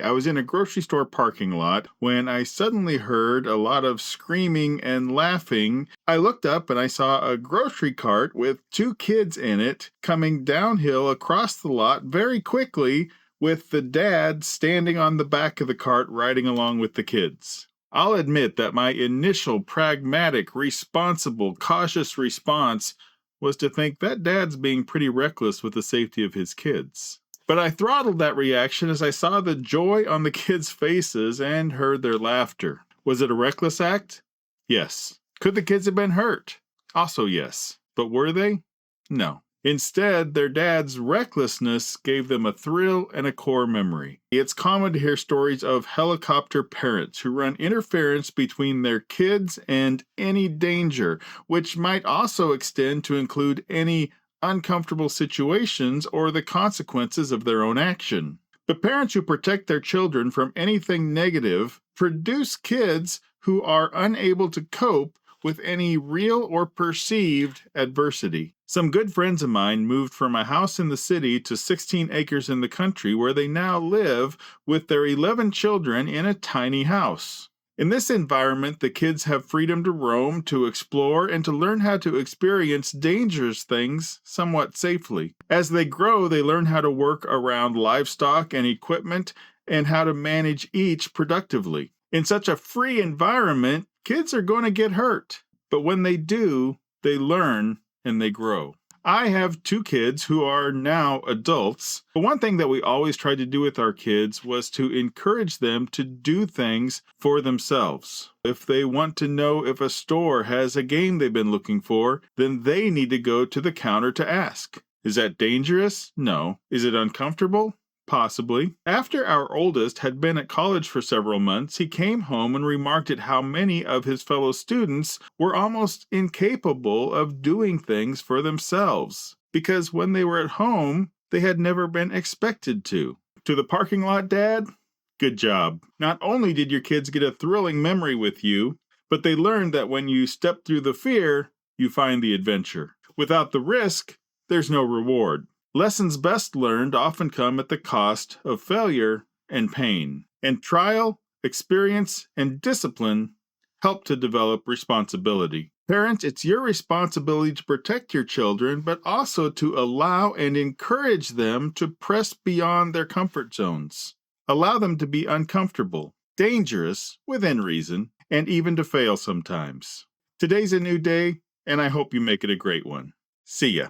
I was in a grocery store parking lot when I suddenly heard a lot of screaming and laughing. I looked up and I saw a grocery cart with two kids in it coming downhill across the lot very quickly, with the dad standing on the back of the cart riding along with the kids. I'll admit that my initial pragmatic, responsible, cautious response was to think that dad's being pretty reckless with the safety of his kids. But I throttled that reaction as I saw the joy on the kids' faces and heard their laughter. Was it a reckless act? Yes. Could the kids have been hurt? Also, yes. But were they? No. Instead, their dad's recklessness gave them a thrill and a core memory. It's common to hear stories of helicopter parents who run interference between their kids and any danger, which might also extend to include any uncomfortable situations or the consequences of their own action. But parents who protect their children from anything negative produce kids who are unable to cope with any real or perceived adversity. Some good friends of mine moved from a house in the city to 16 acres in the country, where they now live with their 11 children in a tiny house. In this environment, the kids have freedom to roam, to explore, and to learn how to experience dangerous things somewhat safely. As they grow, they learn how to work around livestock and equipment and how to manage each productively. In such a free environment, kids are going to get hurt. But when they do, they learn and they grow. I have two kids who are now adults. But one thing that we always tried to do with our kids was to encourage them to do things for themselves. If they want to know if a store has a game they've been looking for, then they need to go to the counter to ask. Is that dangerous? No. Is it uncomfortable? Possibly. After our oldest had been at college for several months, he came home and remarked at how many of his fellow students were almost incapable of doing things for themselves, because when they were at home, they had never been expected to. To the parking lot dad, good job. Not only did your kids get a thrilling memory with you, but they learned that when you step through the fear, you find the adventure. Without the risk, there's no reward. Lessons best learned often come at the cost of failure and pain. And trial, experience, and discipline help to develop responsibility. Parents, it's your responsibility to protect your children, but also to allow and encourage them to press beyond their comfort zones. Allow them to be uncomfortable, dangerous, within reason, and even to fail sometimes. Today's a new day, and I hope you make it a great one. See ya.